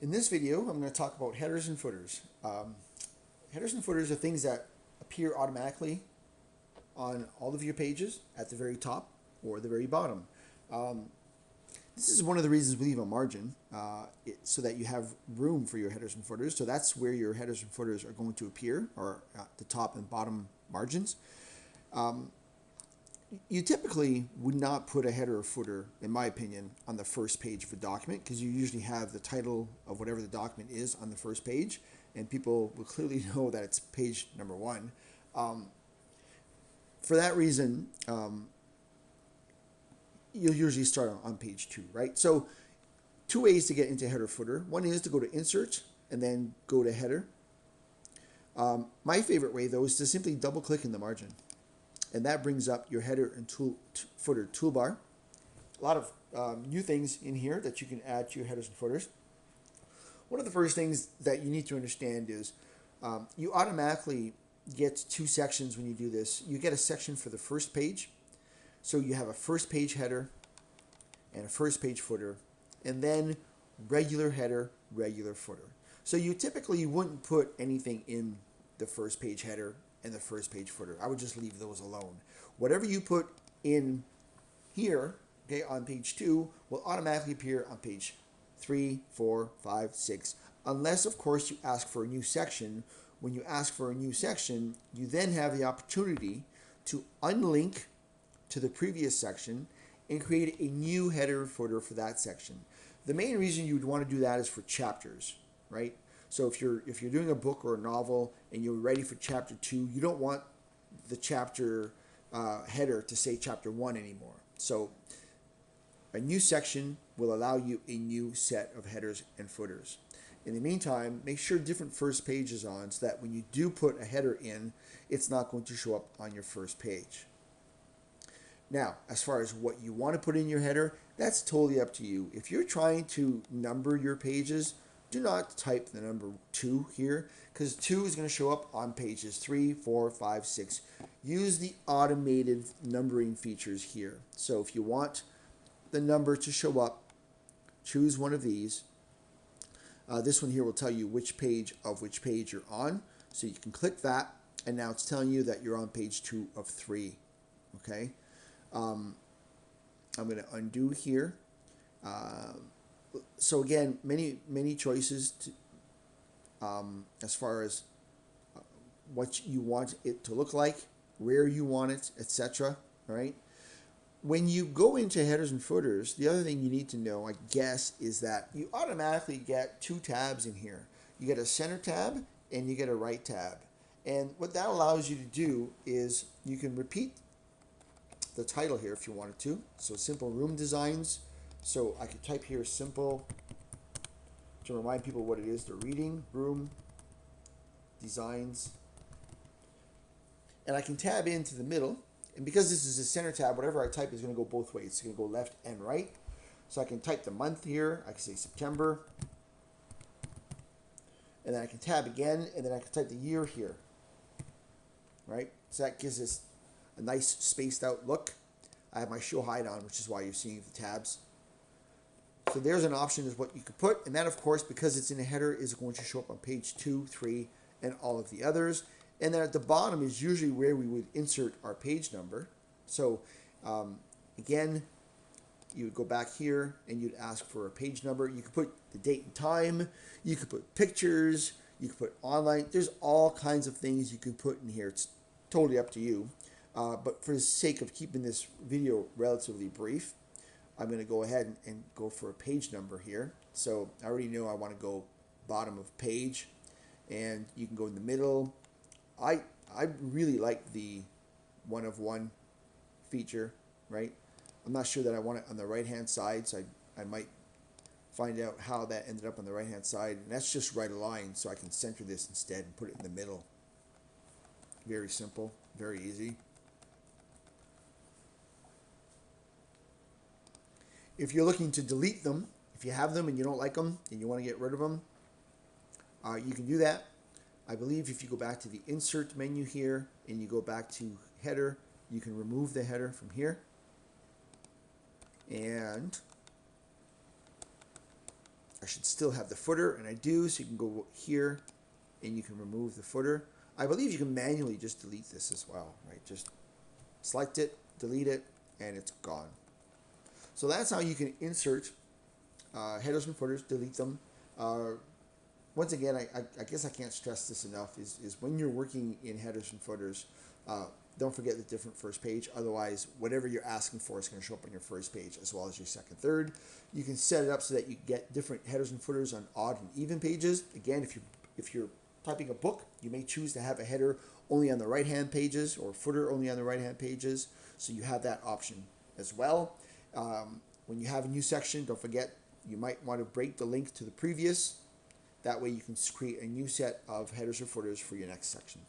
In this video, I'm going to talk about headers and footers. Headers and footers are things that appear automatically on all of your pages at the very top or the very bottom. This is one of the reasons we leave a margin so that you have room for your headers and footers. So that's where your headers and footers are going to appear, or at the top and bottom margins. You typically would not put a header or footer, in my opinion, on the first page of a document, because you usually have the title of whatever the document is on the first page, and people will clearly know that it's page number one. For that reason, you'll usually start on page two, right? So two ways to get into header footer. One is to go to insert and then go to header. My favorite way, though, is to simply double click in the margin. And that brings up your header and footer toolbar. A lot of new things in here that you can add to your headers and footers. One of the first things that you need to understand is you automatically get two sections when you do this. You get a section for the first page. So you have a first page header and a first page footer, and then regular header, regular footer. So you typically wouldn't put anything in the first page header and the first page footer. I would just leave those alone. Whatever you put in here, okay, on page 2 will automatically appear on page 3, 4, 5, 6, unless of course you ask for a new section. When you ask for a new section, you then have the opportunity to unlink to the previous section and create a new header footer for that section. The main reason you would want to do that is for chapters, right? So if you're doing a book or a novel and you're ready for chapter 2, you don't want the chapter header to say chapter 1 anymore. So a new section will allow you a new set of headers and footers. In the meantime, make sure different first page is on so that when you do put a header in, it's not going to show up on your first page. Now, as far as what you want to put in your header, that's totally up to you. If you're trying to number your pages, do not type the number 2 here, because 2 is going to show up on pages 3, 4, 5, 6. Use the automated numbering features here. So if you want the number to show up, choose one of these. This one here will tell you which page of which page you're on. So you can click that, and now it's telling you that you're on page 2 of 3. Okay? I'm going to undo here. So again, many choices to, as far as what you want it to look like, where you want it, etc. All right. When you go into headers and footers, the other thing you need to know, I guess, is that you automatically get two tabs in here. You get a center tab and you get a right tab. And what that allows you to do is you can repeat the title here if you wanted to. So simple room designs. So I could type here simple to remind people what it is they're reading. Room designs. And I can tab into the middle. And because this is a center tab, whatever I type is going to go both ways. It's going to go left and right. So I can type the month here. I can say September. And then I can tab again. And then I can type the year here. Right? So that gives us a nice spaced out look. I have my show hide on, which is why you're seeing the tabs. So there's an option is what you could put. And that, of course, because it's in a header, is going to show up on page 2, 3, and all of the others. And then at the bottom is usually where we would insert our page number. So again, you would go back here and you'd ask for a page number. You could put the date and time. You could put pictures. You could put online. There's all kinds of things you could put in here. It's totally up to you. But for the sake of keeping this video relatively brief, I'm going to go ahead and go for a page number here. So I already know I want to go bottom of page, and you can go in the middle. I really like the one of one feature, right? I'm not sure that I want it on the right hand side, so I might find out how that ended up on the right hand side. And that's just right aligned, so I can center this instead and put it in the middle. Very simple, very easy. If you're looking to delete them, if you have them and you don't like them and you want to get rid of them, you can do that. I believe if you go back to the insert menu here and you go back to header, you can remove the header from here. And I should still have the footer, and I do, so you can go here and you can remove the footer. I believe you can manually just delete this as well, right? Just select it, delete it, and it's gone. So that's how you can insert headers and footers, delete them. Once again, I guess I can't stress this enough, is when you're working in headers and footers, don't forget the different first page. Otherwise, whatever you're asking for is going to show up on your first page as well as your second, third. You can set it up so that you get different headers and footers on odd and even pages. Again, if you're typing a book, you may choose to have a header only on the right-hand pages or footer only on the right-hand pages. So you have that option as well. When you have a new section, don't forget you might want to break the link to the previous. That way you can create a new set of headers or footers for your next section.